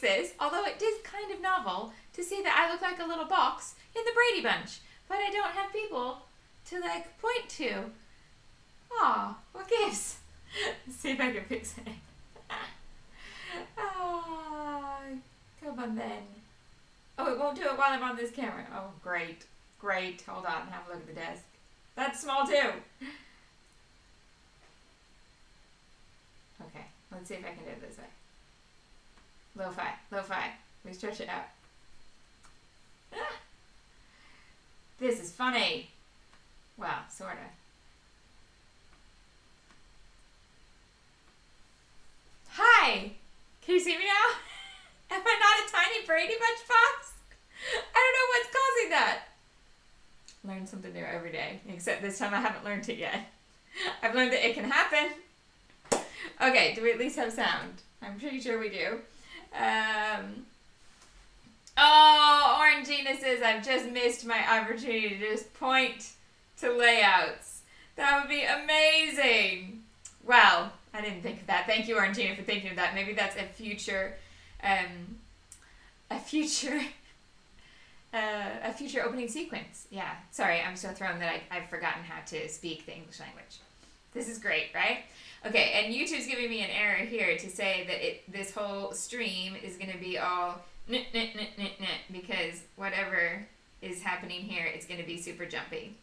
this, although it is kind of novel to see that I look like a little box in the Brady Bunch, but I don't have people to like point to. Aw, what gives? Let's see if I can fix it. Come on then. Oh, it won't do it while I'm on this camera. Oh, great. Great. Hold on, have a look at the desk. That's small too. Okay, let's see if I can do it this way. Lo-fi, lo-fi. Let me stretch it out. Ah. This is funny. Well, sorta. Hi! Can you see me now? Am I not a tiny Brady Bunch box? I don't know what's causing that. Learn something new every day, except this time I haven't learned it yet. I've learned that it can happen. Okay, do we at least have sound? I'm pretty sure we do. Oh, Orangina says I've just missed my opportunity to just point to layouts. That would be amazing. Well, I didn't think of that. Thank you, Orangina, for thinking of that. Maybe that's a future opening sequence. Yeah. Sorry, I'm so thrown that I've forgotten how to speak the English language. This is great, right? Okay, and YouTube's giving me an error here to say that this whole stream is going to be all because whatever is happening here, it's going to be super jumpy.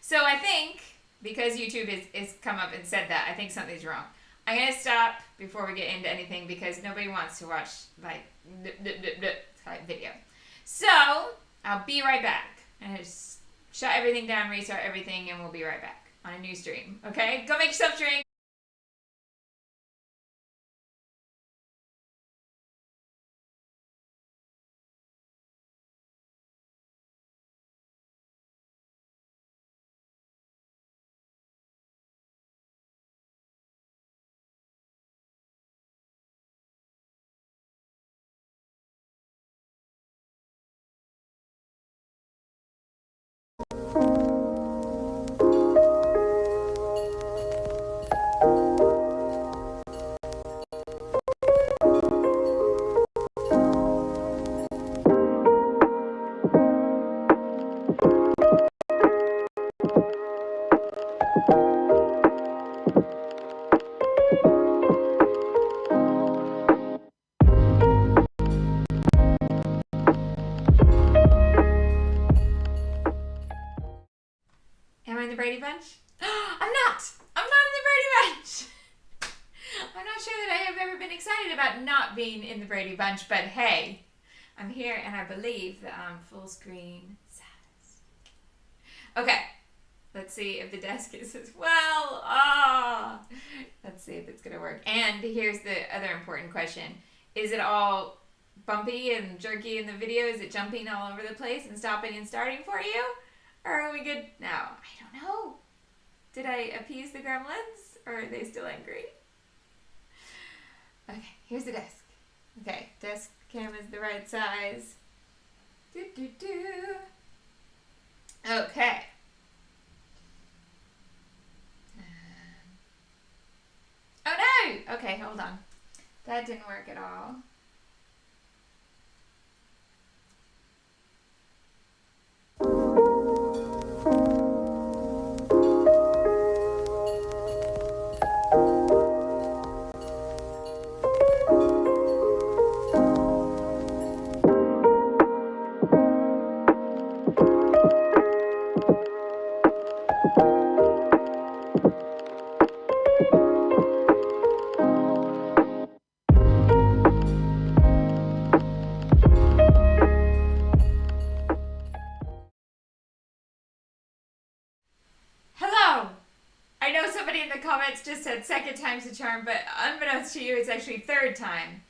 So I think, because YouTube is come up and said that, I think something's wrong. I'm going to stop before we get into anything because nobody wants to watch like type video. So I'll be right back. I'm going to shut everything down, restart everything, and we'll be right back on a new stream. Okay? Go make yourself a drink. Brady Bunch? I'm not in the Brady Bunch. I'm not sure that I have ever been excited about not being in the Brady Bunch, but hey, I'm here and I believe that I'm full screen status. Okay, let's see if the desk is as well. Let's see if it's gonna work. And here's the other important question. Is it all bumpy and jerky in the video? Is it jumping all over the place and stopping and starting for you? Or are we good now? I don't know. Did I appease the gremlins? Or are they still angry? Okay, here's the desk. Okay, desk cam is the right size. Okay. Oh no! Okay, hold on. That didn't work at all. Comments just said second time's the charm, but unbeknownst to you, it's actually third time.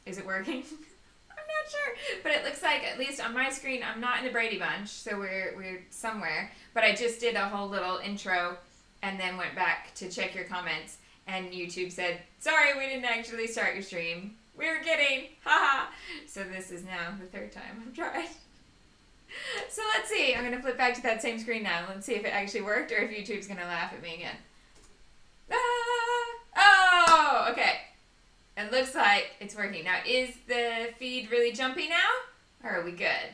Is it working? I'm not sure, but it looks like, at least on my screen, I'm not in the Brady Bunch, so we're somewhere, but I just did a whole little intro and then went back to check your comments, and YouTube said, sorry, we didn't actually start your stream. We were kidding, haha. So this is now the third time I've tried. So let's see, I'm going to flip back to that same screen now. Let's see if it actually worked or if YouTube's going to laugh at me again. Oh, okay. It looks like it's working. Now, is the feed really jumpy now? Or are we good?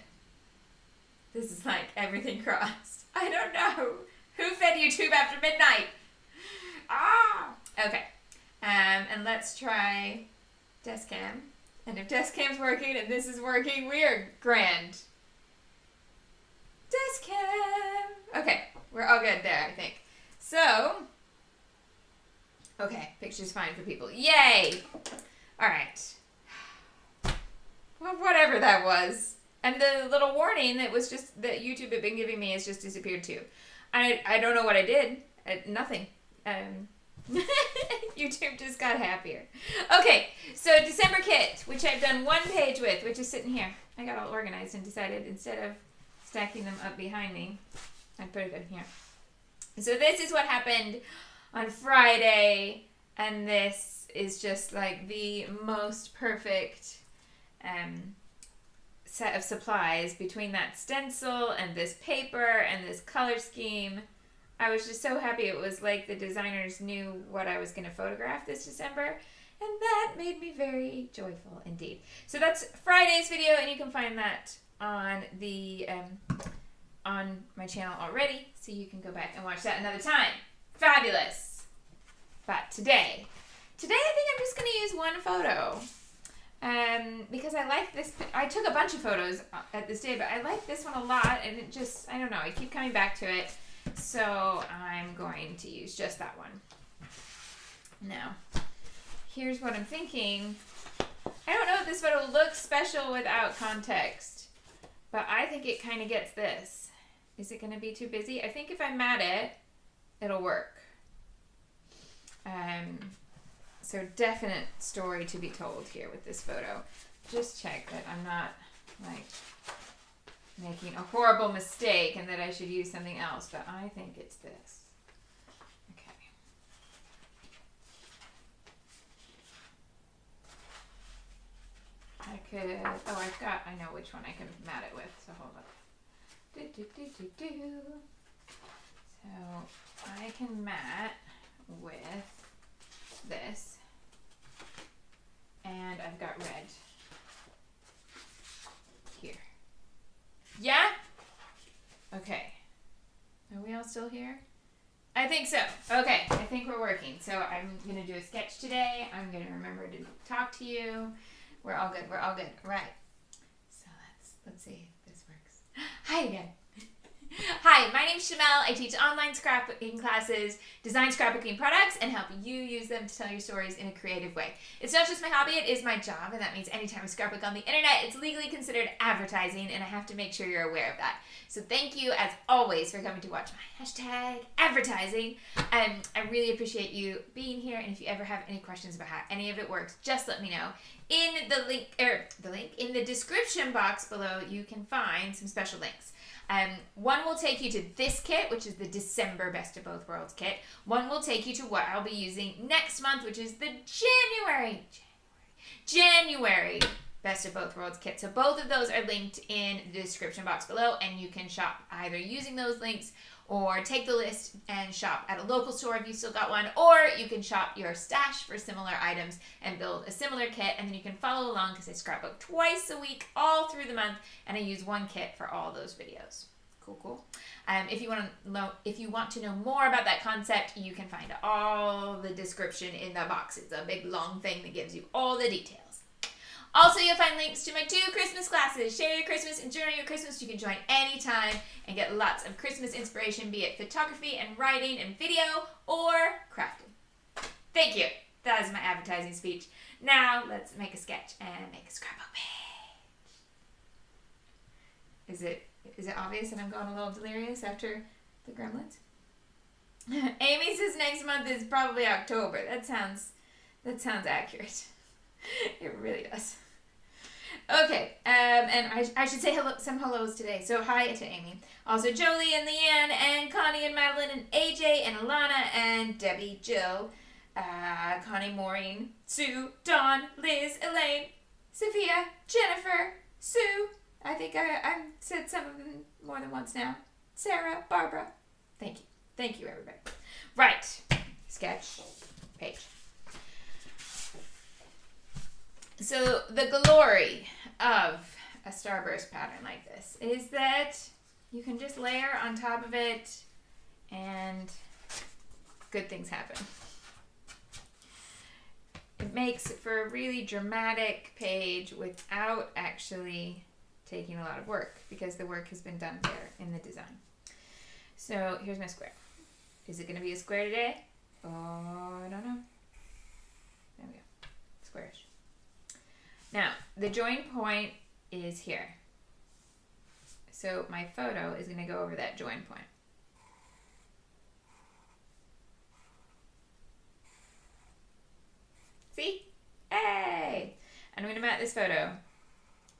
This is like everything crossed. I don't know. Who fed YouTube after midnight? Ah! Okay. And let's try desk cam. And if desk cam's working and this is working, we are grand. Desk cam. Okay. We're all good there, I think. So, okay. Picture's fine for people. Yay! All right. Well, whatever that was. And the little warning that was just that YouTube had been giving me has just disappeared too. I don't know what I did. Nothing. YouTube just got happier. Okay, so December kit, which I've done one page with, which is sitting here. I got all organized and decided instead of stacking them up behind me, I'd put it in here. So this is what happened on Friday, and this is just like the most perfect set of supplies between that stencil and this paper and this color scheme. I was just so happy. It was like the designers knew what I was going to photograph this December, and that made me very joyful indeed. So that's Friday's video, and you can find that on the on my channel already, so you can go back and watch that another time. Fabulous. But today I think I'm just going to use one photo. Because I like this. I took a bunch of photos at this day, but I like this one a lot, and it just, I don't know, I keep coming back to it. So I'm going to use just that one. Now, here's what I'm thinking. I don't know if this photo looks special without context, but I think it kind of gets this. Is it going to be too busy? I think if I mat it, it'll work. So definite story to be told here with this photo. Just check that I'm not like making a horrible mistake and that I should use something else, but I think it's this. Okay. I could, I know which one I can mat it with, so hold on. So I can mat with this. And I've got red here. Yeah? Okay. Are we all still here? I think so. Okay, I think we're working. So I'm going to do a sketch today. I'm going to remember to talk to you. We're all good. We're all good. Right. So let's see if this works. Hi again. Hi, my name's Shimelle. I teach online scrapbooking classes, design scrapbooking products, and help you use them to tell your stories in a creative way. It's not just my hobby, it is my job, and that means anytime I scrapbook on the internet, it's legally considered advertising, and I have to make sure you're aware of that. So thank you, as always, for coming to watch my hashtag advertising. I really appreciate you being here, and if you ever have any questions about how any of it works, just let me know. In the link in the description box below, you can find some special links. One will take you to this kit, which is the December Best of Both Worlds kit. One will take you to what I'll be using next month, which is the January Best of Both Worlds kit. So both of those are linked in the description box below, and you can shop either using those links or take the list and shop at a local store if you still got one, or you can shop your stash for similar items and build a similar kit, and then you can follow along because I scrapbook twice a week all through the month, and I use one kit for all those videos. Cool. If you want to know more about that concept, you can find all the description in the box. It's a big long thing that gives you all the details. Also, you'll find links to my 2 Christmas classes. Share your Christmas and journal your Christmas. You can join anytime and get lots of Christmas inspiration, be it photography and writing and video or crafting. Thank you. That is my advertising speech. Now, let's make a sketch and make a scrapbook page. Is it obvious that I'm going a little delirious after the gremlins? Amy says next month is probably October. That sounds accurate. It really does. Okay, and I should say some hellos today. So hi to Amy. Also Jolie and Leanne and Connie and Madeline and AJ and Alana and Debbie, Jill, Connie, Maureen, Sue, Dawn, Liz, Elaine, Sophia, Jennifer, Sue. I think I said some of them more than once now. Sarah, Barbara. Thank you. Thank you, everybody. Right. Sketch. Page. So the glory of a starburst pattern like this is that you can just layer on top of it and good things happen. It makes for a really dramatic page without actually taking a lot of work because the work has been done there in the design. So here's my square. Is it going to be a square today? Oh, I don't know. There we go. Squarish. Now, the join point is here. So my photo is going to go over that join point. See? Hey! And I'm going to mat this photo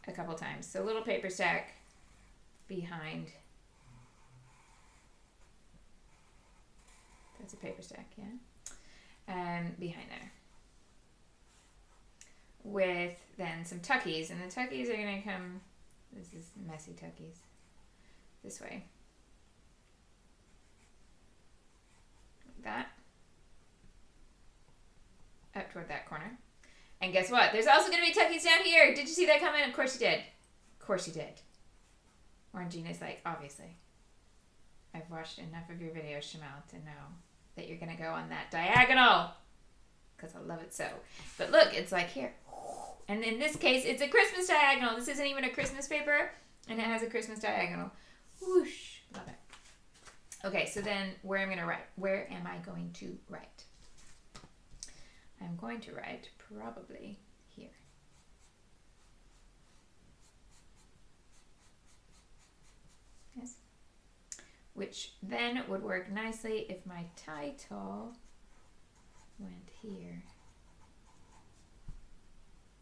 a couple times. So a little paper stack behind. That's a paper stack, yeah? And behind there. With then some tuckies. And the tuckies are going to come, this is messy tuckies, this way. Like that. Up toward that corner. And guess what? There's also going to be tuckies down here. Did you see that comment? Of course you did. Of course you did. Orangina's like, obviously. I've watched enough of your videos, Shimelle, to know that you're going to go on that diagonal. Because I love it so. But look, it's like here. And in this case, it's a Christmas diagonal. This isn't even a Christmas paper. And it has a Christmas diagonal. Whoosh. Love it. Okay, so then where am I going to write? Where am I going to write? I'm going to write probably here. Yes. Which then would work nicely if my title went here.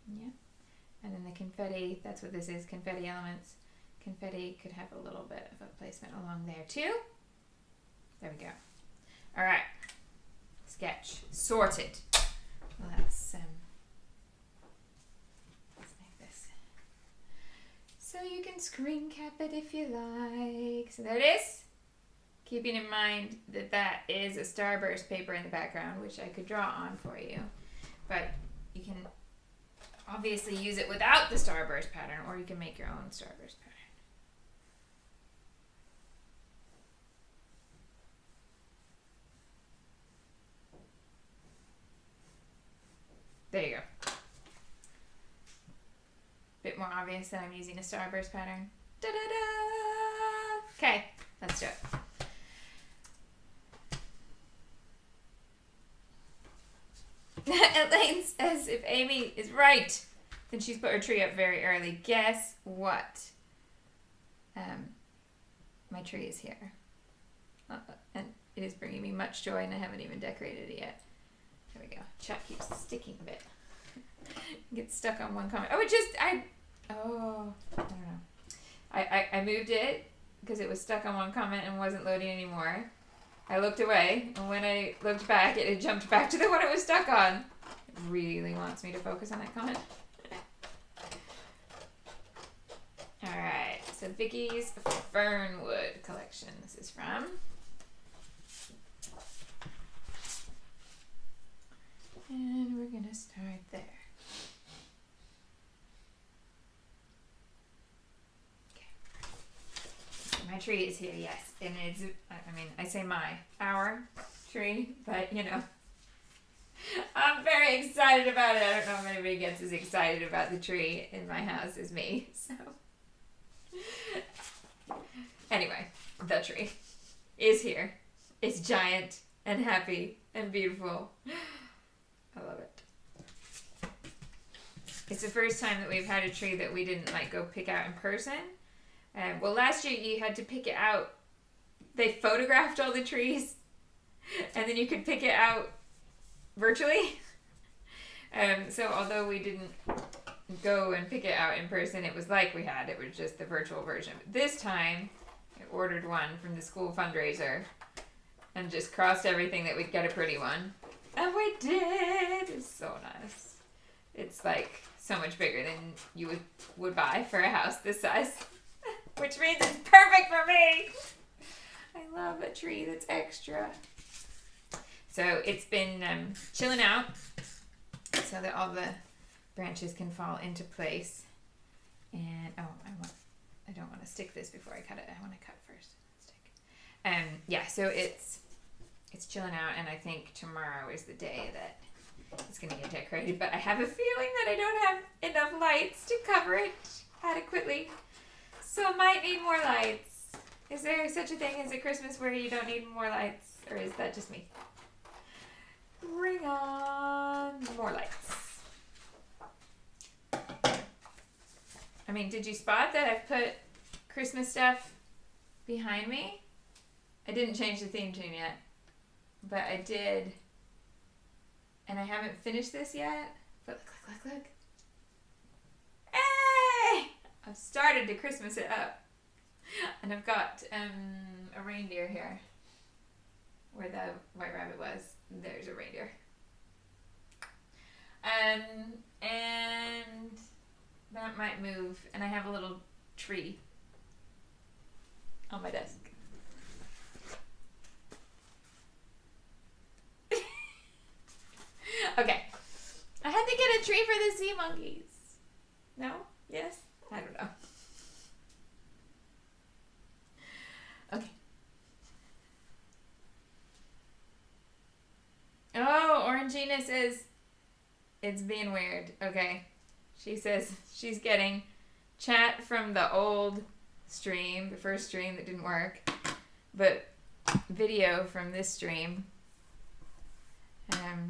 Yeah. And then the confetti, that's what this is, confetti elements. Confetti could have a little bit of a placement along there too. There we go. All right. Sketch sorted. Let's make this. So you can screen cap it if you like. So there it is. Keeping in mind that that is a starburst paper in the background, which I could draw on for you. But you can obviously use it without the starburst pattern, or you can make your own starburst pattern. There you go. Bit more obvious that I'm using a starburst pattern. Da-da-da! Okay, let's do it. Elaine says if Amy is right, then she's put her tree up very early. Guess what? My tree is here. And it is bringing me much joy, and I haven't even decorated it yet. There we go. Chat keeps sticking a bit. Gets stuck on one comment. I don't know. I moved it because it was stuck on one comment and wasn't loading anymore. I looked away, and when I looked back, it had jumped back to the one it was stuck on. It really wants me to focus on that comment. Alright, so Vicky's Fernwood collection this is from. And we're going to start there. Okay. My tree is here, yes. And it's, I say our tree, but you know. I'm very excited about it. I don't know if anybody gets as excited about the tree in my house as me, so. Anyway, the tree is here. It's giant and happy and beautiful. I love it. It's the first time that we've had a tree that we didn't go pick out in person. Well, last year you had to pick it out. They photographed all the trees, and then you could pick it out virtually. So although we didn't go and pick it out in person, it was like we had. It was just the virtual version. But this time, I ordered one from the school fundraiser and just crossed everything that we'd get a pretty one. And we did! It's so nice. It's so much bigger than you would buy for a house this size. Which means it's perfect for me! I love a tree that's extra. So it's been chilling out so that all the branches can fall into place. And I don't want to stick this before I cut it. I want to cut first. Stick. Yeah, so it's chilling out, and I think tomorrow is the day that it's going to get decorated. But I have a feeling that I don't have enough lights to cover it adequately, so I might need more lights. Is there such a thing as a Christmas where you don't need more lights, or is that just me? Bring on more lights. I mean, did you spot that I've put Christmas stuff behind me? I didn't change the theme tune yet, but I did, and I haven't finished this yet, but look. Hey! I've started to Christmas it up, and I've got a reindeer here, where the white rabbit was. There's a reindeer. And that might move, and I have a little tree on my desk. Okay. I had to get a tree for the sea monkeys. No? Yes? I don't know. Okay. Oh, Orangina says it's being weird. Okay. She says she's getting chat from the old stream, the first stream that didn't work, but video from this stream.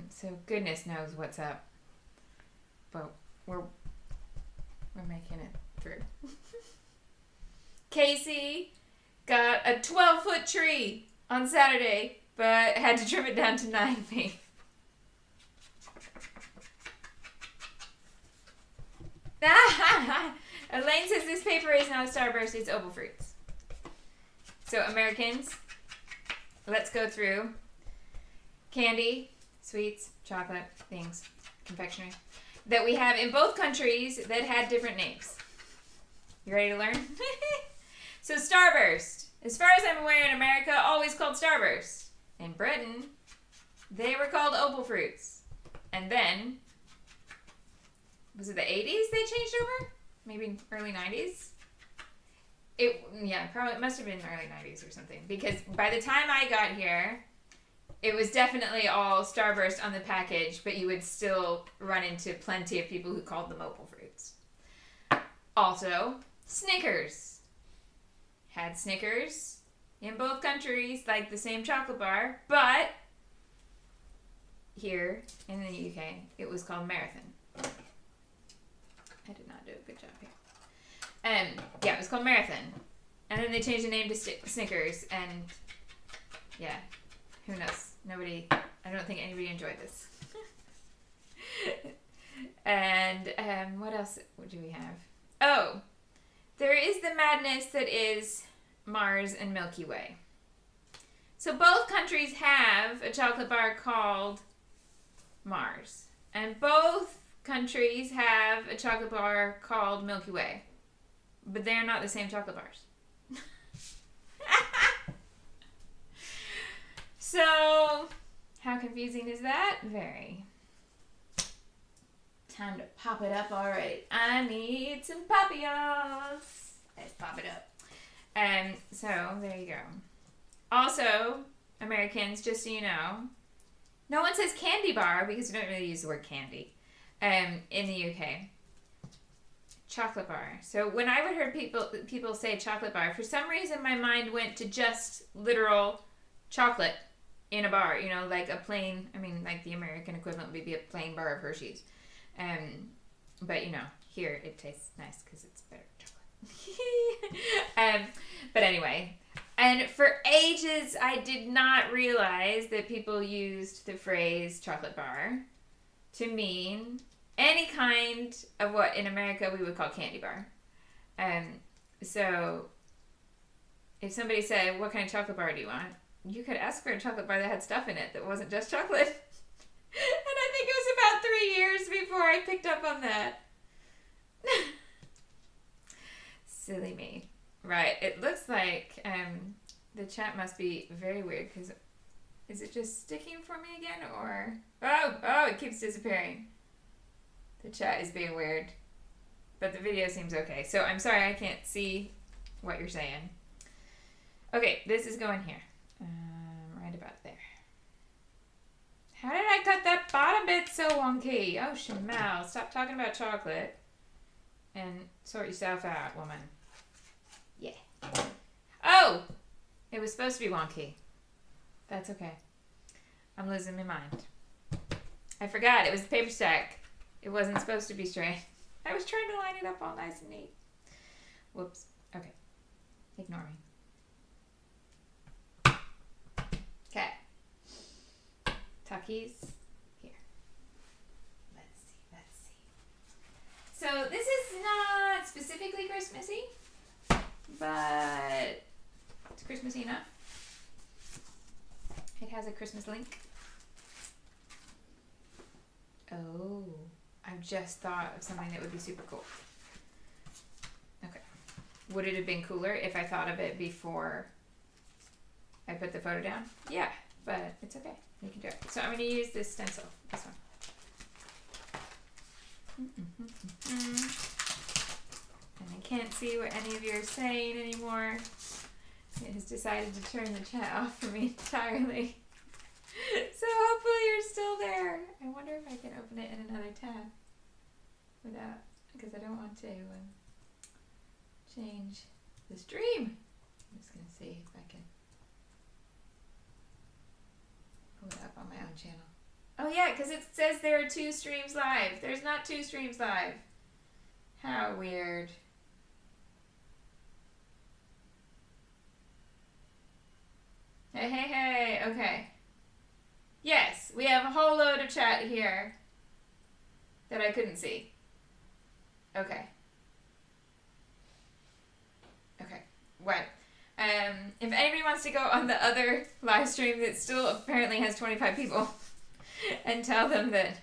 So goodness knows what's up, but we're making it through. Casey got a 12-foot tree on Saturday, but had to trim it down to 9 feet. Elaine says this paper is not a starburst, it's opal fruits. So Americans, let's go through candy, sweets, chocolate, things, confectionery, that we have in both countries that had different names. You ready to learn? So Starburst, as far as I'm aware, in America, always called Starburst. In Britain, they were called opal fruits. And then, was it the 80s they changed over? Maybe early 90s? It must have been early 90s or something. Because by the time I got here, it was definitely all Starburst on the package, but you would still run into plenty of people who called them opal fruits. Also, Snickers. Had Snickers in both countries, like the same chocolate bar, but here in the UK, it was called Marathon. I did not do a good job here. It was called Marathon. And then they changed the name to Snickers, and yeah, who knows? I don't think anybody enjoyed this. And what else do we have? Oh, there is the madness that is Mars and Milky Way. So both countries have a chocolate bar called Mars. And both countries have a chocolate bar called Milky Way. But they're not the same chocolate bars. So, how confusing is that? Very. Time to pop it up. All right. I need some Pop-Yo's. Let's pop it up. So, there you go. Also, Americans, just so you know, no one says candy bar because we don't really use the word candy in the UK. Chocolate bar. So when I would hear people say chocolate bar, for some reason my mind went to just literal chocolate in a bar, like a plain, like the American equivalent would be a plain bar of Hershey's. But here it tastes nice because it's better chocolate. But anyway, and for ages I did not realize that people used the phrase chocolate bar to mean any kind of what in America we would call candy bar. So if somebody said, what kind of chocolate bar do you want? You could ask for a chocolate bar that had stuff in it that wasn't just chocolate. And I think it was about 3 years before I picked up on that. Silly me. Right, it looks like the chat must be very weird because is it just sticking for me again or... Oh, it keeps disappearing. The chat is being weird, but the video seems okay. So I'm sorry I can't see what you're saying. Okay, this is going here. Right about there. How did I cut that bottom bit so wonky? Oh, Shimelle, stop talking about chocolate and sort yourself out, woman. Yeah. Oh! It was supposed to be wonky. That's okay. I'm losing my mind. I forgot, it was the paper stack. It wasn't supposed to be straight. I was trying to line it up all nice and neat. Whoops. Okay. Ignore me. Okay. Tuckies. Here. Let's see. So this is not specifically Christmassy, but it's Christmassy enough. It has a Christmas link. Oh, I've just thought of something that would be super cool. Okay. Would it have been cooler if I thought of it before I put the photo down? Yeah, but it's okay. You can do it. So I'm going to use this stencil, this one. And I can't see what any of you are saying anymore. It has decided to turn the chat off for me entirely. So hopefully you're still there. I wonder if I can open it in another tab without, because I don't want to change the stream. I'm just going to see if I can pull it up on my own channel. Oh yeah, because it says there are 2 streams live. There's not 2 streams live. How weird. Hey, okay. Yes, we have a whole load of chat here that I couldn't see. Okay. What? If anybody wants to go on the other live stream that still apparently has 25 people and tell them that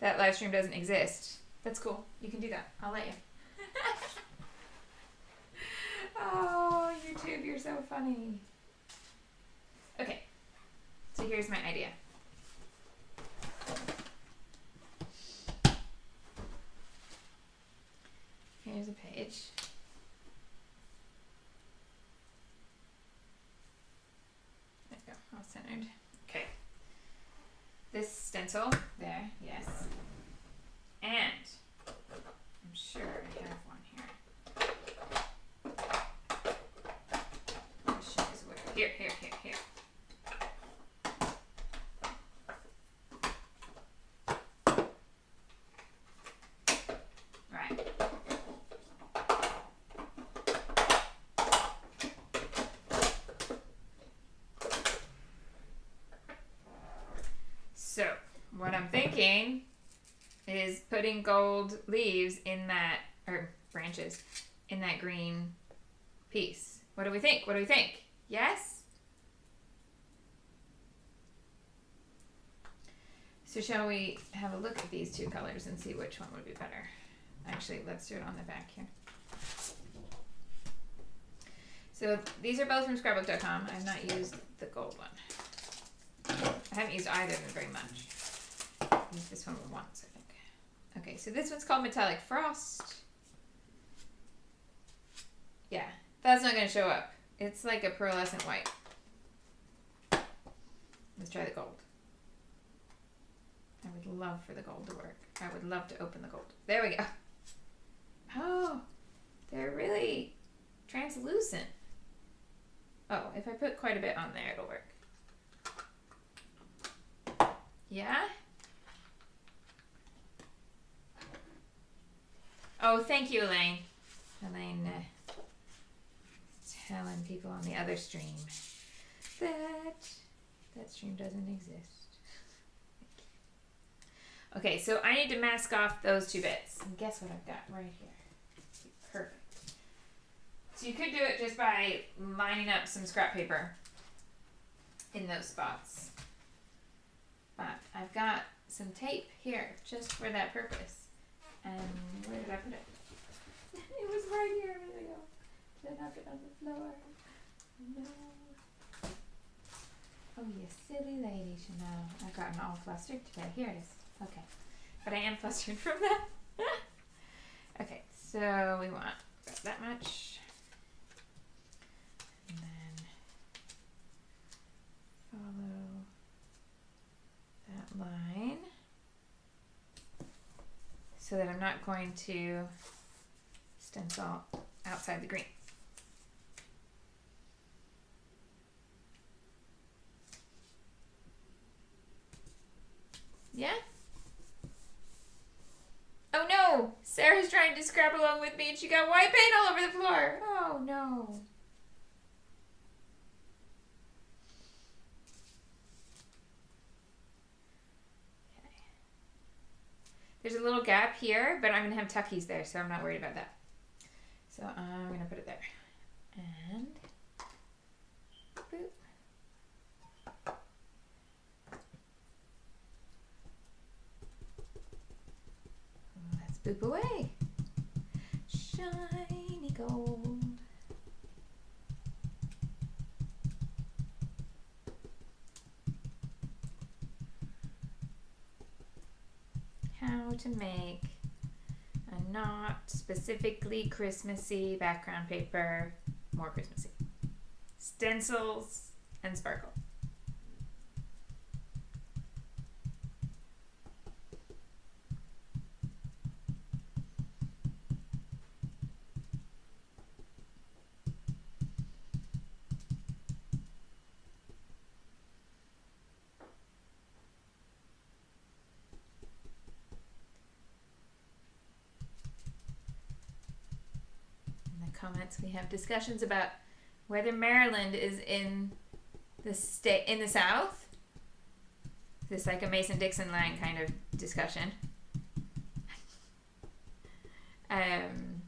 that live stream doesn't exist, that's cool. You can do that. I'll let you. Oh, YouTube, you're so funny. Okay. So here's my idea. Here's a page. There we go, all centered. Okay. This stencil, there, yes. And I'm sure I have one here. Question is where? Here. Right. So, what I'm thinking is putting gold leaves in that, or branches, in that green piece. What do we think? Yes? So shall we have a look at these 2 colors and see which one would be better? Actually, let's do it on the back here. So these are both from scrapbook.com. I've not used the gold one. I haven't used either of them very much. I used this one once, I think. Okay, so this one's called Metallic Frost. Yeah, that's not going to show up. It's like a pearlescent white. Let's try the gold. I would love for the gold to work. I would love to open the gold. There we go. Oh, they're really translucent. Oh, if I put quite a bit on there, it'll work. Yeah? Oh, thank you, Elaine. Elaine telling people on the other stream that stream doesn't exist. Okay, so I need to mask off those 2 bits. And guess what I've got right here? Perfect. So you could do it just by lining up some scrap paper in those spots. But I've got some tape here just for that purpose. And where did I put it? It was right here a minute ago. Did I knock it on the floor? No. Oh, you silly lady, Shimelle. I've gotten all flustered today. Here it is. Okay. but I am flustered from that. Okay, so we want about that much. And then follow that line so that I'm not going to stencil outside the green. Yeah? Oh no! Sarah's trying to scrap along with me and she got white paint all over the floor. Oh no. Okay. There's a little gap here, but I'm going to have tuckies there, so I'm not worried about that. So I'm going to put it there. And boop. Let's boop away. Shiny gold. How to make a not specifically Christmassy background paper more Christmassy. Stencils and sparkle. Comments, we have discussions about whether Maryland is in the state in the South. This like a Mason-Dixon line kind of discussion. And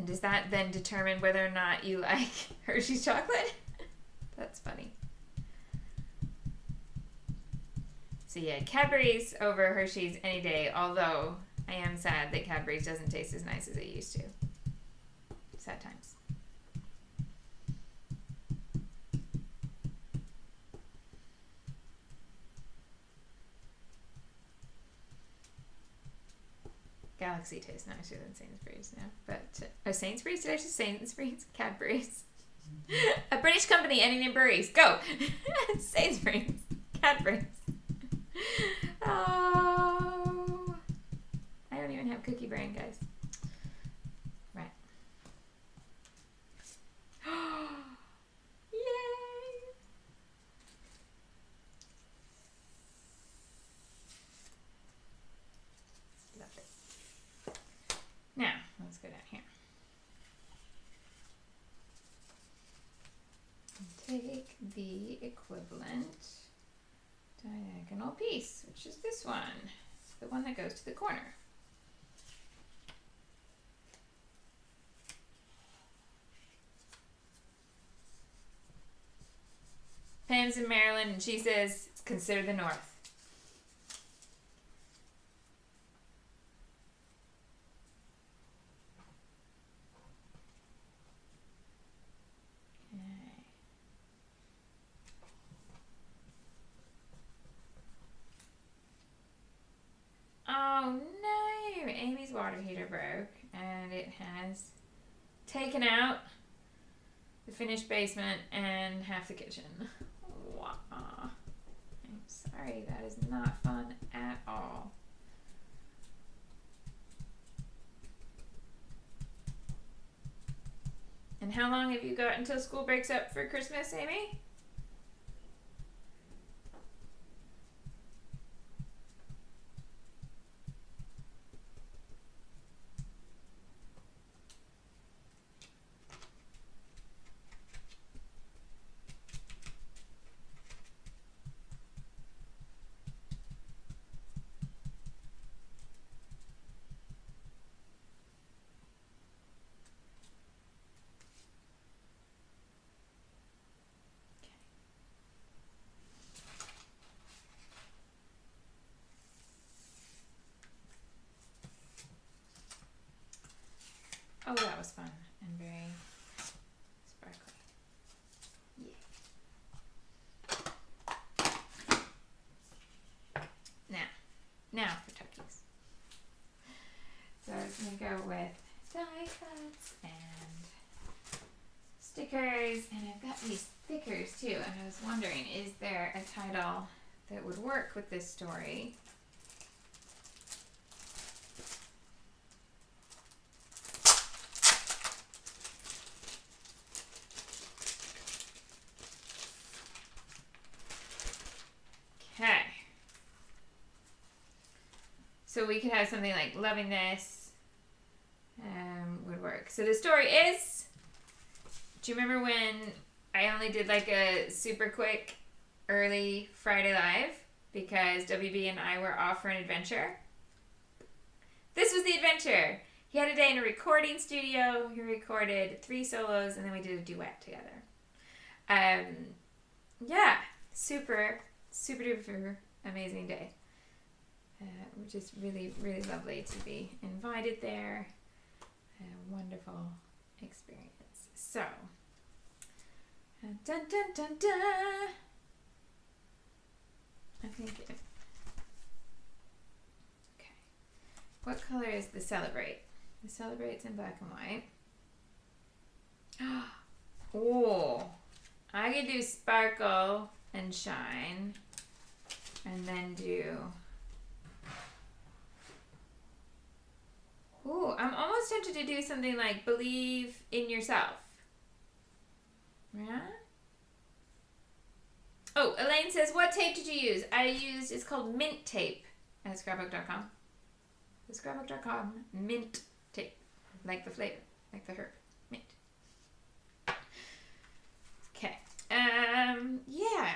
does that then determine whether or not you like Hershey's chocolate? That's funny. So yeah, Cadbury's over Hershey's any day, although I am sad that Cadbury's doesn't taste as nice as it used to. Sad times. Galaxy tastes nicer than Sainsbury's now. But, Sainsbury's? Did I just say Sainsbury's? Cadbury's. A British company ending in Burries. Go! Sainsbury's. Cadbury's. Oh. I don't even have cookie brain, guys. Right. Yay! Love it. Now, let's go down here. And take the equivalent diagonal piece, which is this one. It's the one that goes to the corner. Pam's in Maryland, and she says it's considered the North. Okay. Oh no! Amy's water heater broke, and it has taken out the finished basement and half the kitchen. Wow. I'm sorry, that is not fun at all. And how long have you got until school breaks up for Christmas, Amy? Oh, that was fun and very sparkly. Yeah. I'm gonna go with die cuts and stickers, and I've got these stickers too, and I was wondering, is there a title that would work with this story? Okay. So we could have something like loving this would work. So the story is, do you remember when I only did like a super quick early Friday Live because WB and I were off for an adventure? This was the adventure. He had a day in a recording studio. He recorded 3 solos and then we did a duet together. Yeah, super duper amazing day. Which is really, really lovely to be invited there. A wonderful experience. So, dun dun dun dun. I think. Okay. What color is the Celebrate? The Celebrate's in black and white. Oh, I could do Sparkle and Shine, and then do. Ooh, I'm almost tempted to do something like Believe in Yourself. Yeah? Oh, Elaine says, what tape did you use? I used, it's called mint tape at scrapbook.com. The scrapbook.com mint tape. Like the flavor, like the herb. Mint. Okay. Yeah.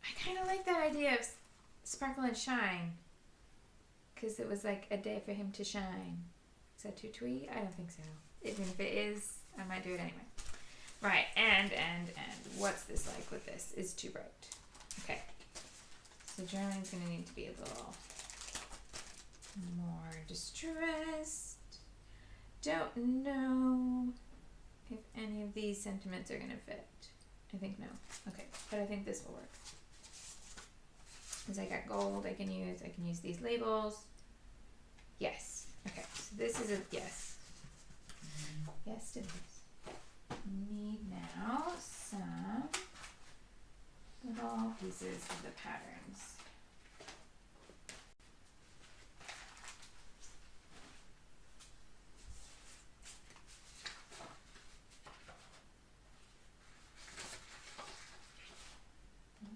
I kind of like that idea of Sparkle and Shine. Because it was like a day for him to shine. Is that too twee? I don't think so. Even if it is, I might do it anyway. Right, and what's this like with this? It's too bright. Okay. So journaling's going to need to be a little more distressed. Don't know if any of these sentiments are going to fit. I think no. Okay, but I think this will work. Because I got gold I can use. I can use these labels. Yes. Okay, so this is a yes. Yes to this. Need now some little pieces of the patterns.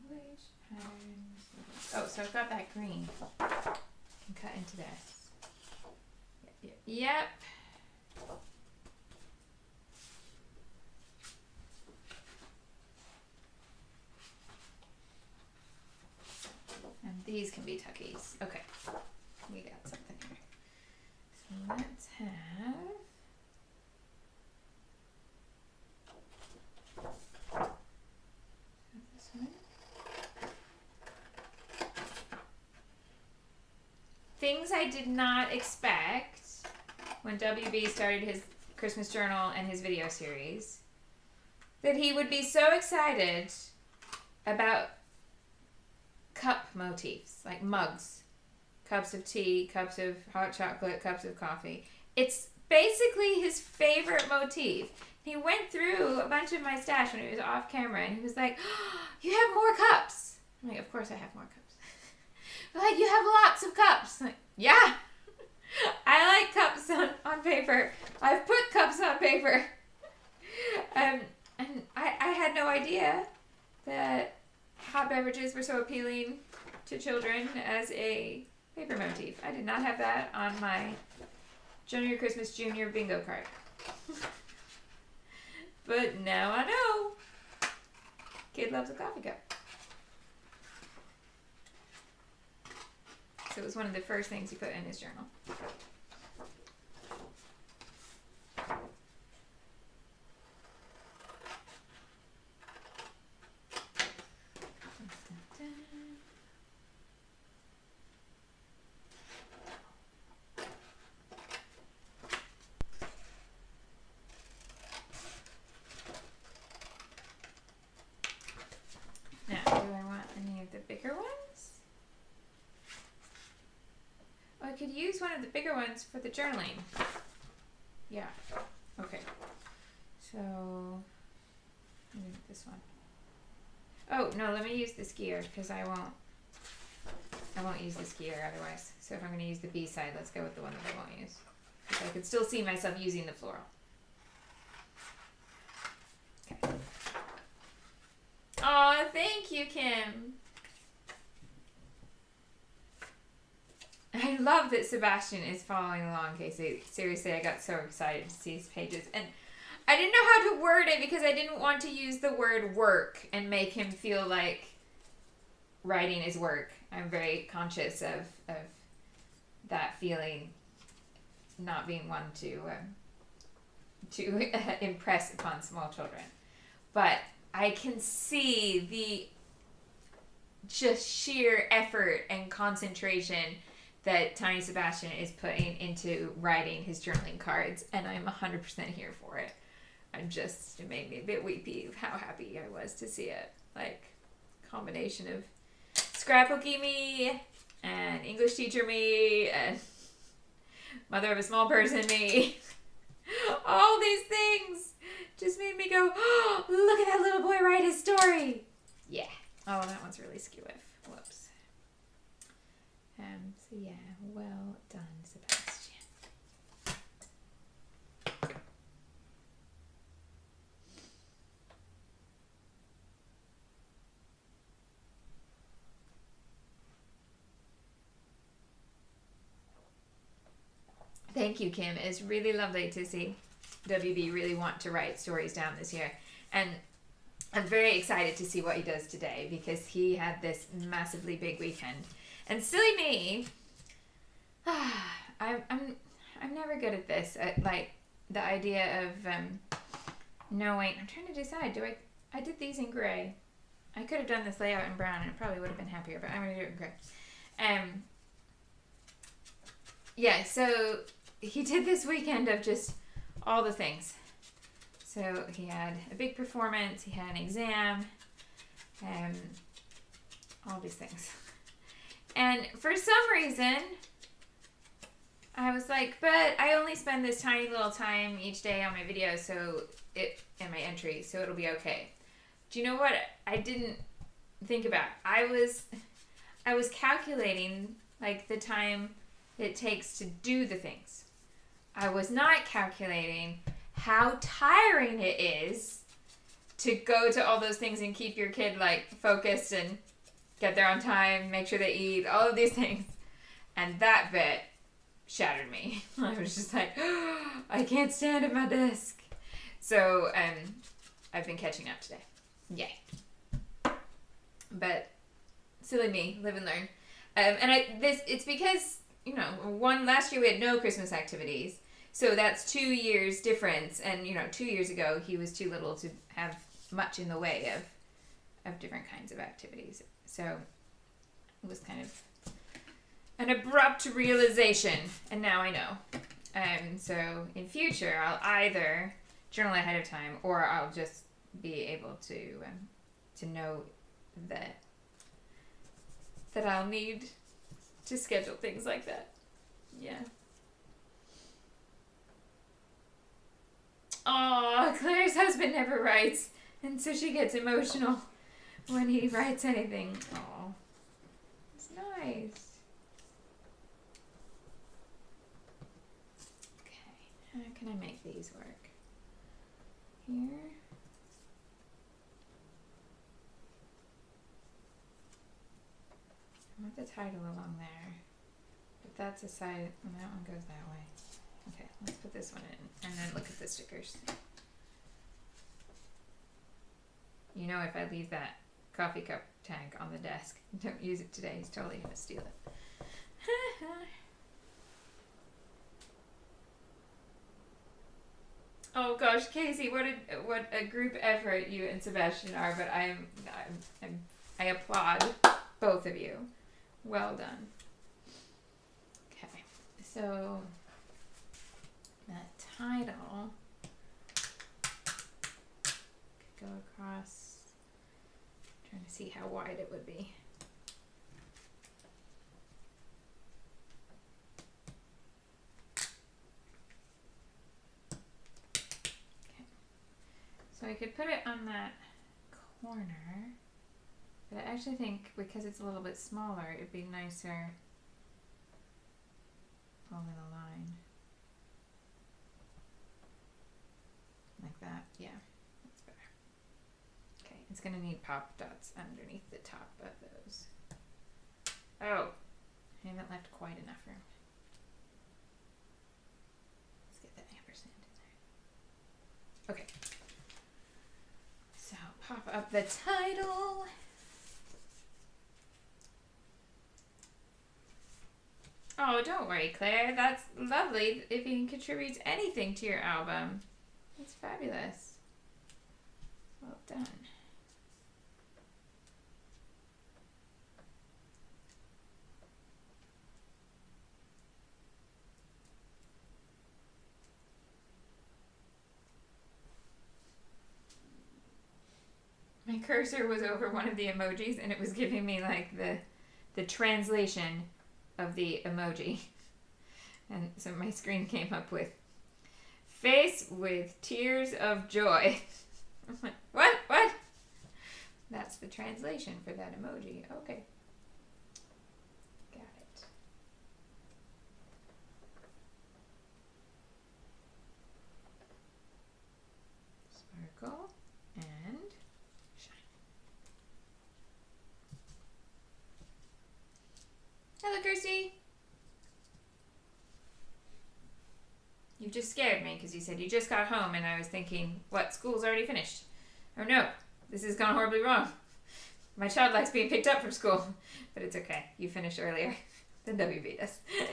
Which patterns? Oh, so I've got that green. I can cut into this. Yep. And these can be tuckies. Okay. We got something here. So let's have this one. Things I did not expect when WB started his Christmas journal and his video series, that he would be so excited about cup motifs, like mugs, cups of tea, cups of hot chocolate, cups of coffee. It's basically his favorite motif. He went through a bunch of my stash when he was off camera, and he was like, oh, you have more cups. I'm like, of course I have more cups. Like, you have lots of cups. I'm like, yeah. I like cups on paper. I've put cups on paper. And I had no idea that hot beverages were so appealing to children as a paper motif. I did not have that on my Junior Christmas Junior bingo card. But now I know. Kid loves a coffee cup. So it was one of the first things he put in his journal. Now, do I want any of the bigger ones? could use one of the bigger ones for the journaling. Yeah. Okay. So, this one. Oh, no, let me use the skier because I won't use the skier otherwise. So if I'm going to use the B side, let's go with the one that I won't use. Because I could still see myself using the floral. Okay. Aw, thank you, Kim. I love that Sebastian is following along, Casey. Seriously, I got so excited to see his pages. And I didn't know how to word it because I didn't want to use the word work and make him feel like writing is work. I'm very conscious of that feeling, not being one to impress upon small children. But I can see the just sheer effort and concentration that Tiny Sebastian is putting into writing his journaling cards, and I'm 100% here for it. It made me a bit weepy of how happy I was to see it. Like, combination of scrapbooky me, and English teacher me, and mother of a small person me. All these things just made me go, oh, look at that little boy write his story. Yeah. Oh, that one's really skew-if. Whoops. So yeah, well done, Sebastian. Thank you, Kim. It's really lovely to see WB really want to write stories down this year. And I'm very excited to see what he does today because he had this massively big weekend. And silly me, I'm never good at this. Like the idea of knowing. I'm trying to decide. I did these in gray. I could have done this layout in brown and it probably would have been happier, but I'm gonna do it in gray. Yeah. So he did this weekend of just all the things. So he had a big performance. He had an exam. All these things. And for some reason, I was like, but I only spend this tiny little time each day on my videos, and my entries, so it'll be okay. Do you know what I didn't think about? I was calculating like the time it takes to do the things. I was not calculating how tiring it is to go to all those things and keep your kid like focused and get there on time, make sure they eat, all of these things. And that bit shattered me. I was just like, oh, I can't stand at my desk. So I've been catching up today. Yay. But silly me, live and learn. It's because, last year we had no Christmas activities. So that's 2 years difference. And, 2 years ago he was too little to have much in the way of different kinds of activities. So it was kind of an abrupt realization, and now I know. So in future, I'll either journal ahead of time, or I'll just be able to know that I'll need to schedule things like that. Yeah. Aw, Claire's husband never writes, and so she gets emotional when he writes anything. Aw, it's nice. Okay, how can I make these work? Here. I want the title along there, but that's a side, and that one goes that way. Okay, let's put this one in, and then look at the stickers. If I leave that coffee cup tag on the desk, don't use it today, he's totally gonna steal it. Oh gosh, Casey, what a group effort you and Sebastian are, but I applaud both of you. Well done. Okay, so that title could go across. I'm trying to see how wide it would be. So I could put it on that corner, but I actually think because it's a little bit smaller, it'd be nicer along the line. Like that, yeah, that's better. Okay, it's gonna need pop dots underneath the top of those. Oh, I haven't left quite enough room. Let's get that ampersand in there. Okay. So pop up the title. Oh, don't worry, Claire. That's lovely if you can contribute anything to your album. That's fabulous. Well done. My cursor was over one of the emojis and it was giving me like the translation of the emoji. And so my screen came up with face with tears of joy. I'm like, what? That's the translation for that emoji. Okay. Got it. Sparkle and shine. Hello, Kirsty. You just scared me because you said you just got home and I was thinking, what, school's already finished? Or no, this has gone horribly wrong. My child likes being picked up from school. But it's okay. You finished earlier than WB does. Okay.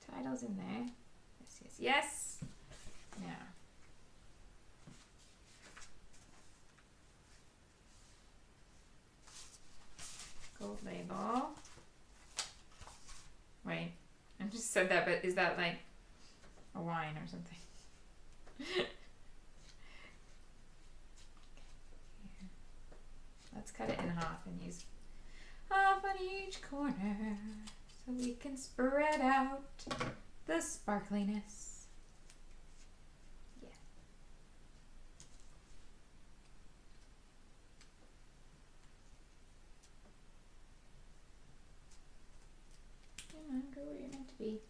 So title's in there. Yes. Now. Gold label. Wait, I just said that, but is that like a wine or something? Let's cut it in half and use half on each corner so we can spread out the sparkliness. Go where you're meant to be.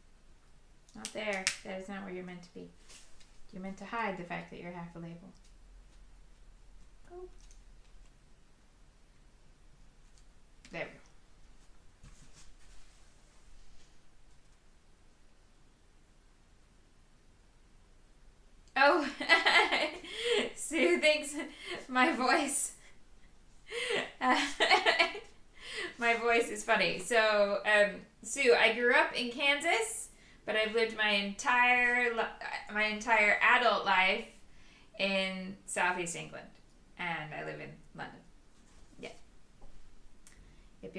Not there. That is not where you're meant to be. You're meant to hide the fact that you're half a label. Go. There we go. Oh, Sue thinks my voice. My voice is funny. So, Sue, I grew up in Kansas, but I've lived my entire adult life in Southeast England, and I live in London. Yeah. Yep.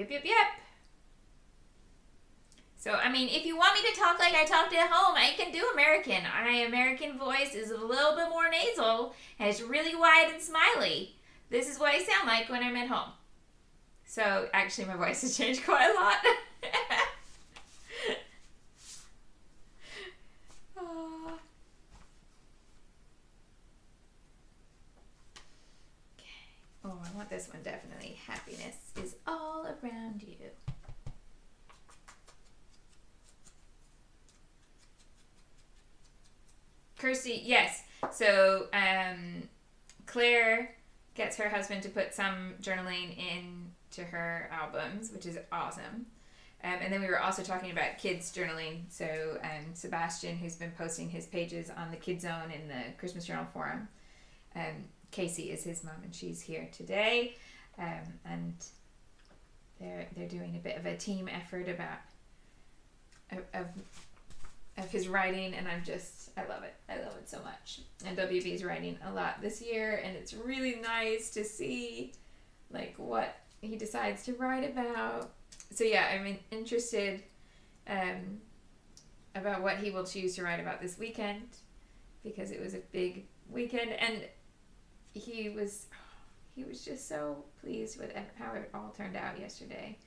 So, I mean, if you want me to talk like I talked at home, I can do American. My American voice is a little bit more nasal, and it's really wide and smiley. This is what I sound like when I'm at home. So, actually, my voice has changed quite a lot. Okay. Oh, I want this one definitely. Happiness is all around you. Kirsty, yes. So, Claire gets her husband to put some journaling into her albums, which is awesome. And then we were also talking about kids journaling. So Sebastian, who's been posting his pages on the Kid Zone in the Christmas Journal Forum, Casey is his mom, and she's here today. And they're doing a bit of a team effort about of his writing, and I love it. I love it so much. And WB's writing a lot this year, and it's really nice to see like what he decides to write about. So yeah, I'm interested about what he will choose to write about this weekend, because it was a big weekend, and he was just so pleased with how it all turned out yesterday.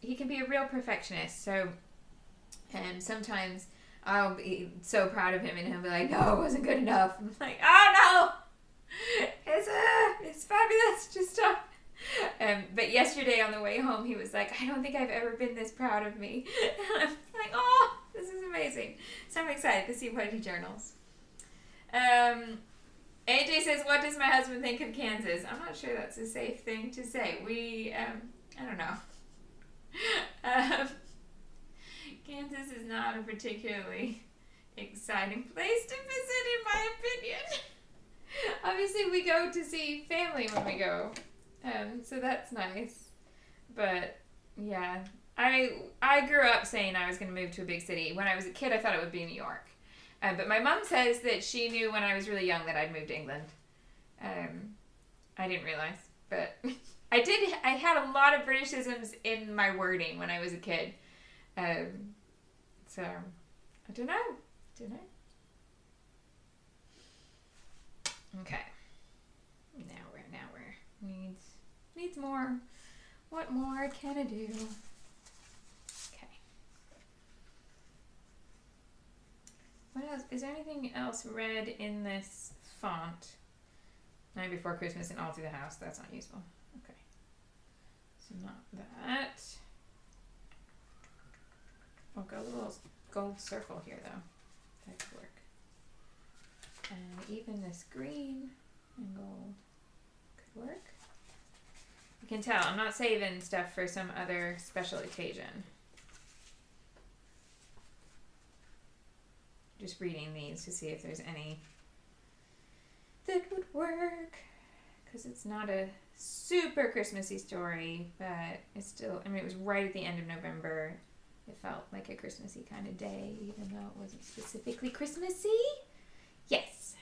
he can be a real perfectionist. So, sometimes I'll be so proud of him, and he'll be like, "No, it wasn't good enough." I'm like, "Oh no, it's fabulous, just stop." But yesterday on the way home, he was like, "I don't think I've ever been this proud of me." And I'm like, "Oh, this is amazing!" So I'm excited to see what he journals. AJ says, "What does my husband think of Kansas?" I'm not sure that's a safe thing to say. I don't know. Kansas is not a particularly exciting place to visit, in my opinion. Obviously, we go to see family when we go, so that's nice. But yeah, I grew up saying I was going to move to a big city. When I was a kid, I thought it would be New York. But my mom says that she knew when I was really young that I'd moved to England. I didn't realize, but I did. I had a lot of Britishisms in my wording when I was a kid. So I don't know. Okay. Now we're needs more. What more can I do? Okay. What else? Is there anything else red in this font? Night Before Christmas and all through the house. That's not useful. Okay. So not that. I'll go a little gold circle here though. That could work. And even this green and gold could work. You can tell I'm not saving stuff for some other special occasion. Just reading these to see if there's any that would work, because it's not a super Christmassy story, but it's still, I mean, it was right at the end of November. It felt like a Christmassy kind of day, even though it wasn't specifically Christmassy. Yes.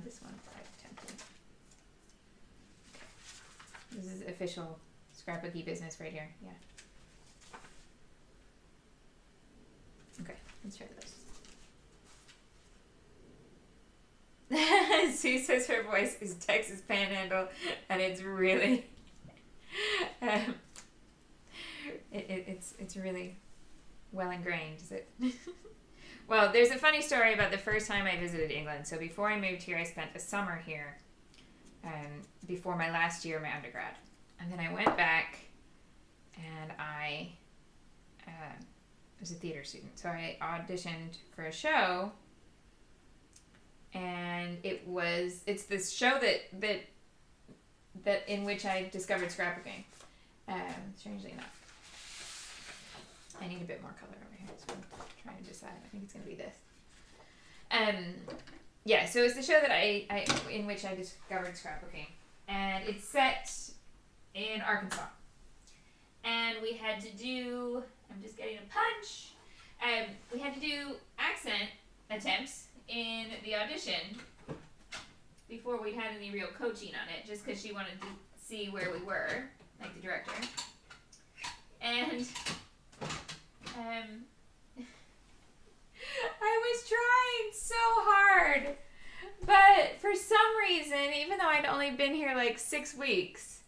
This one, 5 template. Okay. This is official scrapbooky business right here. Yeah. Okay, let's try this. Sue says her voice is Texas Panhandle, and it's really, it's really well ingrained, is it? Well, there's a funny story about the first time I visited England. So before I moved here, I spent a summer here, before my last year of my undergrad, and then I went back, and I was a theater student, so I auditioned for a show. And it's this show that in which I discovered scrapbooking. Strangely enough. I need a bit more color over here, so I'm trying to decide. I think it's going to be this. Yeah, so it's the show that I in which I discovered scrapbooking. And it's set in Arkansas. And we had to do, I'm just getting a punch. We had to do accent attempts in the audition before we had any real coaching on it, just because she wanted to see where we were, like the director. And I was trying so hard, but for some reason, even though I'd only been here like 6 weeks,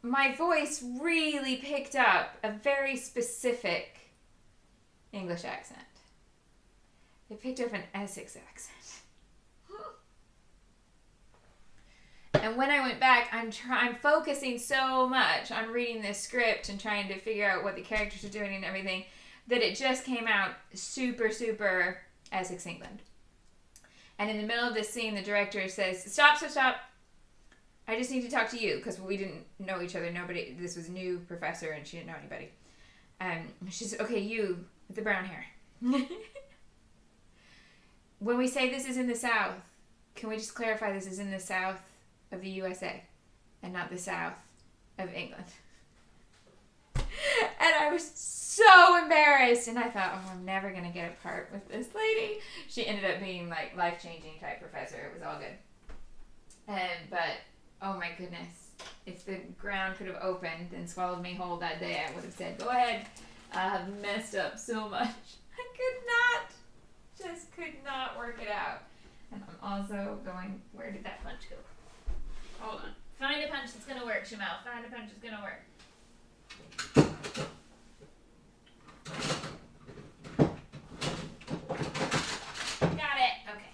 my voice really picked up a very specific English accent. It picked up an Essex accent. And when I went back, I'm focusing so much on reading this script and trying to figure out what the characters are doing and everything, that it just came out super, super Essex England. And in the middle of this scene, the director says, stop. I just need to talk to you, because we didn't know each other. This was a new professor and she didn't know anybody. She said, okay, you with the brown hair. When we say this is in the South, can we just clarify this is in the South of the USA and not the South of England? And I was so embarrassed, and I thought, oh, I'm never going to get a part with this lady. She ended up being like life-changing type professor. It was all good. But, oh my goodness, if the ground could have opened and swallowed me whole that day, I would have said, go ahead. I have messed up so much. Could not work it out. And I'm also going, where did that punch go? Hold on. Find a punch that's going to work. work, Shimelle. Find a punch is gonna work. Got it. Okay.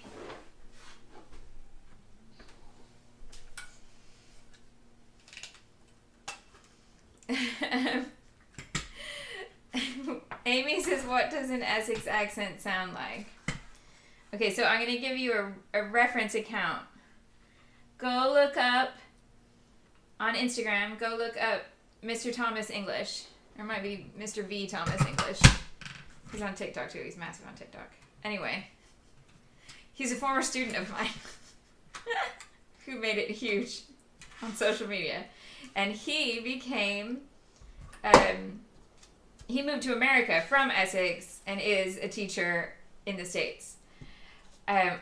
Amy says, what does an Essex accent sound like? Okay, so I'm going to give you a reference account. Go look up on Instagram, go look up Mr. Thomas English. Or it might be Mr. V. Thomas English. He's on TikTok too. He's massive on TikTok. Anyway, he's a former student of mine who made it huge on social media. And he became... he moved to America from Essex and is a teacher in the States.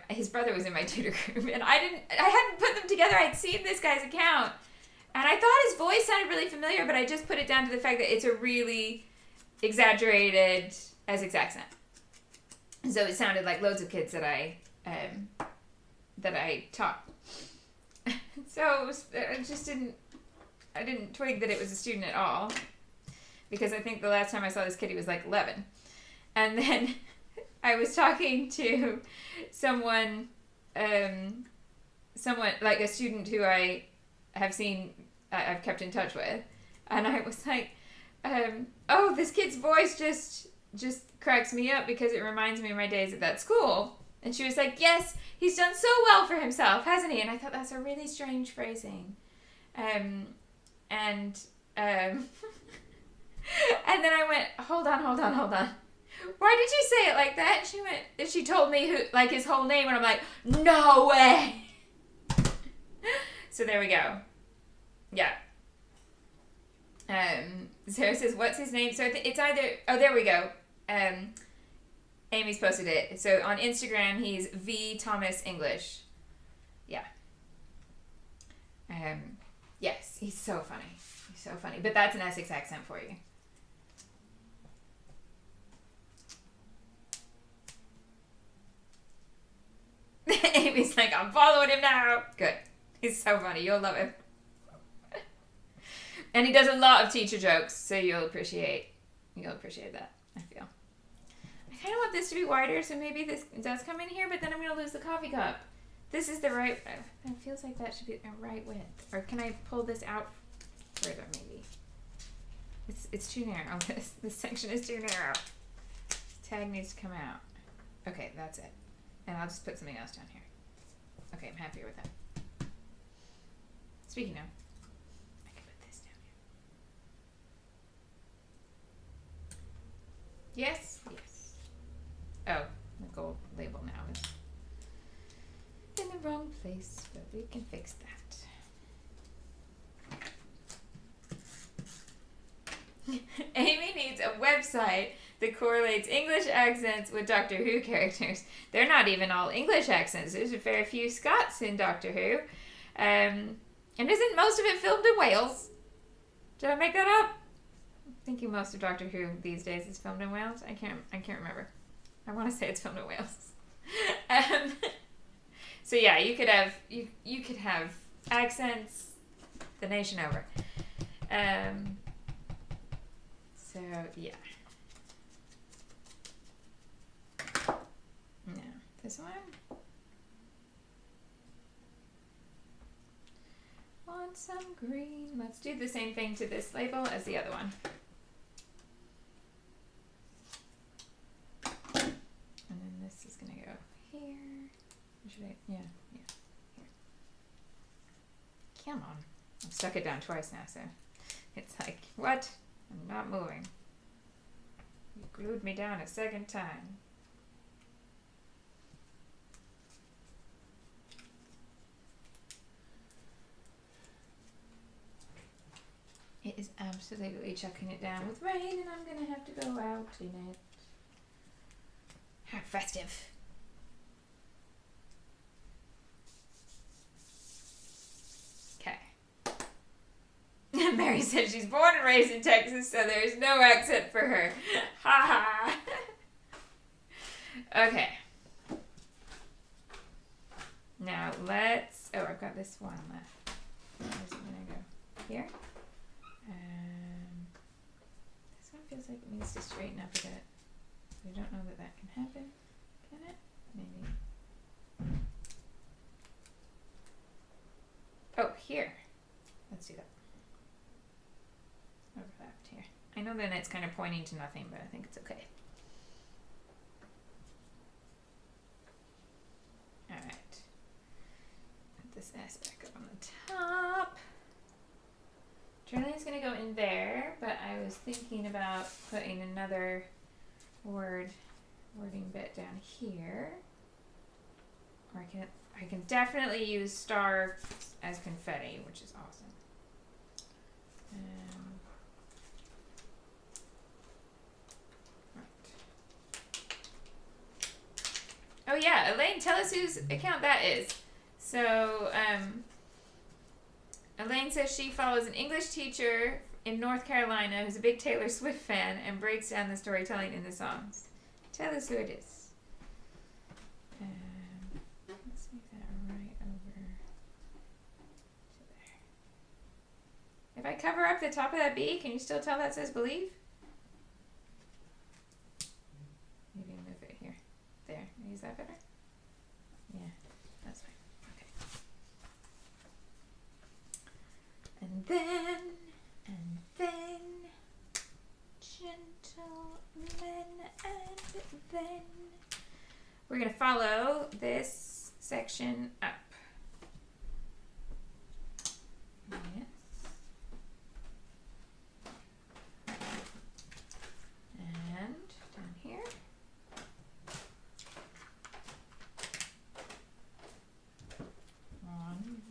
His brother was in my tutor group, and I hadn't put them together. I'd seen this guy's account, and I thought his voice sounded really familiar, but I just put it down to the fact that it's a really exaggerated Essex accent. So it sounded like loads of kids that I taught. So it was, I didn't twig that it was a student at all, because I think the last time I saw this kid, he was like 11. And then I was talking to someone like a student who I have seen, I've kept in touch with, and I was like, oh, this kid's voice just cracks me up because it reminds me of my days at that school. And she was like, yes, he's done so well for himself, hasn't he? And I thought that's a really strange phrasing. And then I went, hold on. Why did you say it like that? She told me his whole name, and I'm like, no way. So there we go. Yeah. Sarah says, what's his name? So it's either, oh, there we go. Amy's posted it. So on Instagram, he's V Thomas English. Yeah. Yes, he's so funny. He's so funny. But that's an Essex accent for you. Amy's like, I'm following him now. Good. He's so funny. You'll love him. And he does a lot of teacher jokes, so you'll appreciate that, I feel. I kind of want this to be wider, so maybe this does come in here, but then I'm going to lose the coffee cup. This is the right, it feels like that should be the right width. Or can I pull this out further, maybe? It's too narrow. This section is too narrow. This tag needs to come out. Okay, that's it. And I'll just put something else down here. Okay, I'm happier with that. Speaking of, I can put this down here. Yes. Oh, the gold label now is in the wrong place, but we can fix that. Amy needs a website that correlates English accents with Doctor Who characters. They're not even all English accents. There's a fair few Scots in Doctor Who. And isn't most of it filmed in Wales? Did I make that up? I'm thinking most of Doctor Who these days is filmed in Wales. I can't remember. I want to say it's filmed in Wales. So yeah, you could have accents the nation over. So yeah. No, this one. Want some green. Let's do the same thing to this label as the other one. And then this is going to go here. Should I? Yeah, here. Come on. I've stuck it down twice now, so it's like, what? I'm not moving. You glued me down a second time. It is absolutely chucking it down with rain, and I'm going to have to go out in it. How festive. Okay. Mary said she's born and raised in Texas, so there's no accent for her. Ha ha. Okay. Now let's... Oh, I've got this one left. Where's it going to go? here. This one feels like it needs to straighten up a bit. We don't know that that can happen. Can it? Maybe. Oh, here. Let's do that. Overlapped here. I know that it's kind of pointing to nothing, but I think it's okay. Alright. Put this S back up on the top. Journaling's going to go in there, but I was thinking about putting another wording bit down here. Or I can definitely use star as confetti, which is awesome. Right. Oh yeah, Elaine, tell us whose account that is. So, Elaine says she follows an English teacher in North Carolina who's a big Taylor Swift fan and breaks down the storytelling in the songs. Tell us who it is. Let's make that right over to there. If I cover up the top of that B, can you still tell that says believe? Maybe move it here. There. Is that better? Yeah, that's fine. Okay. And then, gentlemen, and then we're going to follow this section up. Yes. And down here. 1,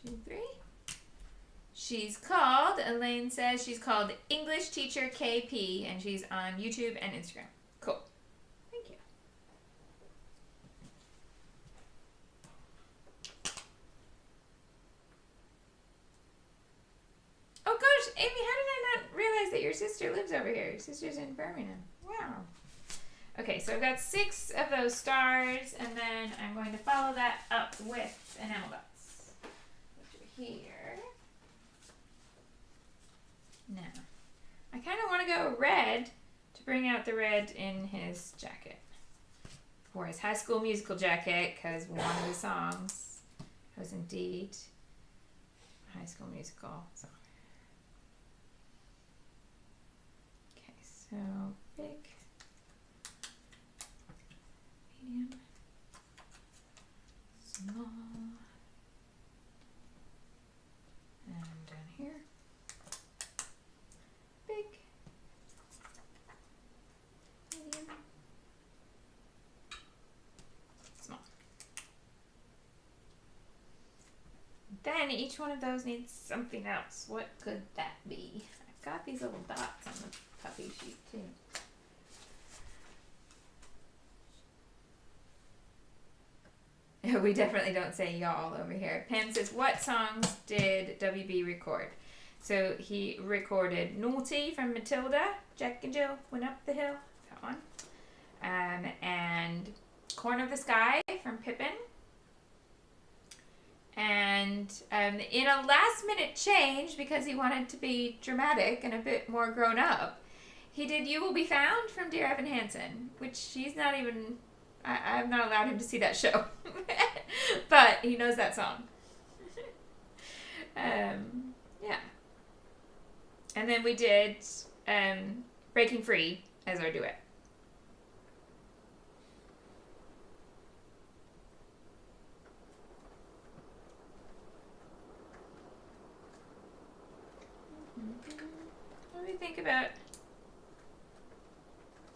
2, 3. She's called, Elaine says, she's called English Teacher KP, and she's on YouTube and Instagram. Cool. Thank you. Oh gosh, Amy, how did I not realize that your sister lives over here? Your sister's in Birmingham. Wow. Okay, so I've got 6 of those stars, and then I'm going to follow that up with enamel dots. Which are here. Now, I kind of want to go red to bring out the red in his jacket. For his High School Musical jacket, because one of the songs was indeed a High School Musical song. Okay, so big, medium, small, and down here. Big, medium, small. Then each one of those needs something else. What could that be? I've got these little dots on the puppy sheet too. We definitely don't say y'all over here. Pam says, what songs did WB record? So he recorded Naughty from Matilda, Jack and Jill Went Up the Hill, that one. And Corner of the Sky from Pippin. And in a last minute change, because he wanted to be dramatic and a bit more grown up, he did You Will Be Found from Dear Evan Hansen, which he's not even, I've not allowed him to see that show. But he knows that song. Yeah. And then we did Breaking Free as our duet. What do we think about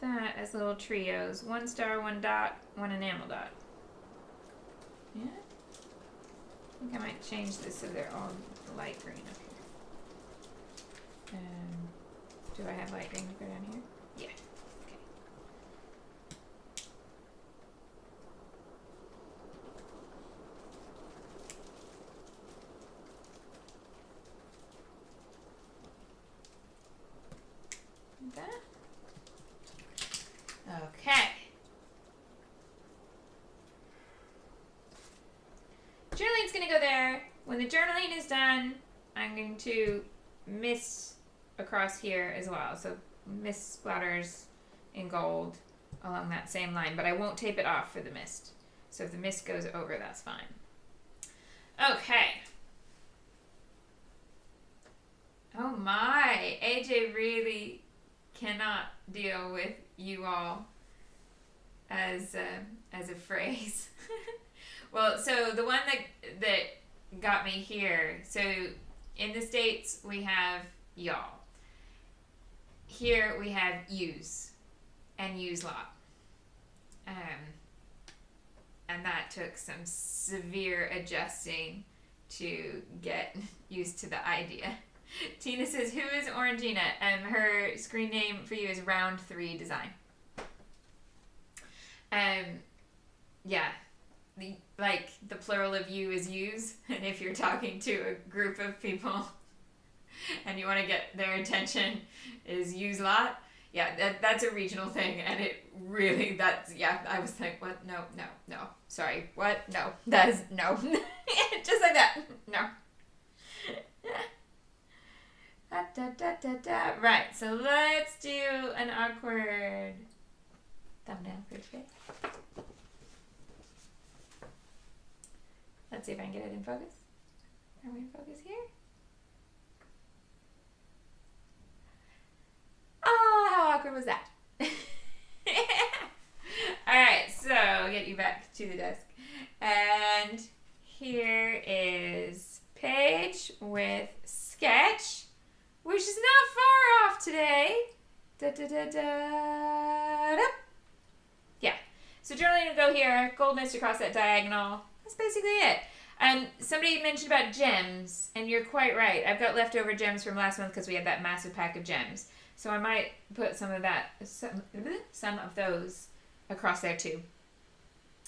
that as little trios? 1 star, 1 dot, 1 enamel dot. Yeah? I think I might change this so they're all light green up here. Do I have light green to go down here? Yeah. Okay. Like that. Okay. Julian's gonna go there when the journaling is done, I'm going to mist across here as well. So mist splatters in gold along that same line, but I won't tape it off for the mist. So if the mist goes over, that's fine. Okay. Oh my, AJ really cannot deal with you all as a phrase. Well, so the one that got me here, so in the States we have y'all. Here we have yous and yous lot. And that took some severe adjusting to get used to the idea. Tina says, who is Orangina? Her screen name for you is Round 3 Design. Yeah. The plural of you is yous. And if you're talking to a group of people and you want to get their attention, is yous lot. Yeah, that's a regional thing, and it really, I was like, what? No. Sorry, what? No. That is, no. Just like that. No. Right, so let's do an awkward thumbnail for today. Let's see if I can get it in focus. Are we in focus here? Oh, how awkward was that? Alright, so I'll get you back to the desk. And here is page with sketch, which is not far off today. Yeah, so journaling will go here, gold mist across that diagonal. That's basically it. Somebody mentioned about gems, and you're quite right. I've got leftover gems from last month because we had that massive pack of gems. So I might put some of those across there too.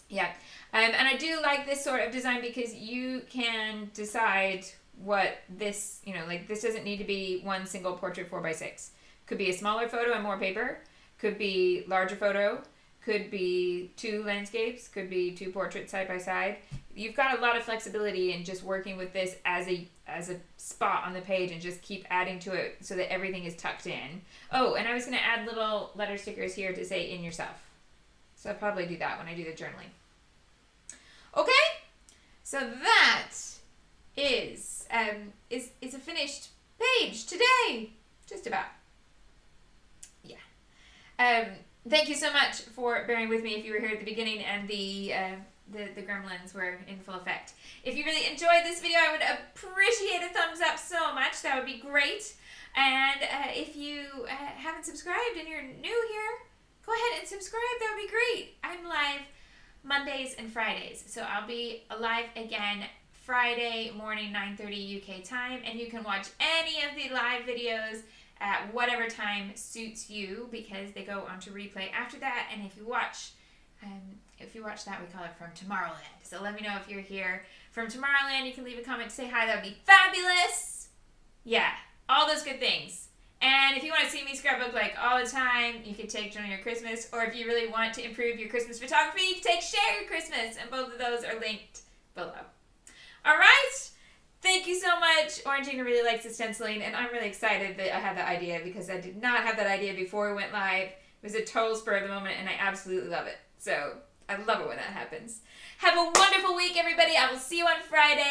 Yeah. And I do like this sort of design because you can decide what this, this doesn't need to be one single portrait 4x6. Could be a smaller photo and more paper. Could be larger photo. Could be 2 landscapes. Could be 2 portraits side by side. You've got a lot of flexibility in just working with this as a spot on the page and just keep adding to it so that everything is tucked in. Oh, and I was going to add little letter stickers here to say in yourself. So I'll probably do that when I do the journaling. Okay? So that is a finished page today. Just about. Yeah. Thank you so much for bearing with me if you were here at the beginning and the gremlins were in full effect. If you really enjoyed this video, I would appreciate a thumbs up so much. That would be great. And if you haven't subscribed and you're new here, go ahead and subscribe. That would be great. I'm live Mondays and Fridays. So I'll be live again Friday morning, 9:30 UK time. And you can watch any of the live videos at whatever time suits you because they go on to replay after that. And if you watch that, we call it From Tomorrowland. So let me know if you're here from Tomorrowland. You can leave a comment to say hi. That would be fabulous. Yeah, all those good things. And if you want to see me scrapbook like all the time, you can take Journal Your Christmas. Or if you really want to improve your Christmas photography, you can take Share Your Christmas. And both of those are linked below. All right. Thank you so much. Orangina really likes the stenciling, and I'm really excited that I had that idea because I did not have that idea before we went live. It was a total spur of the moment, and I absolutely love it. So I love it when that happens. Have a wonderful week, everybody. I will see you on Friday.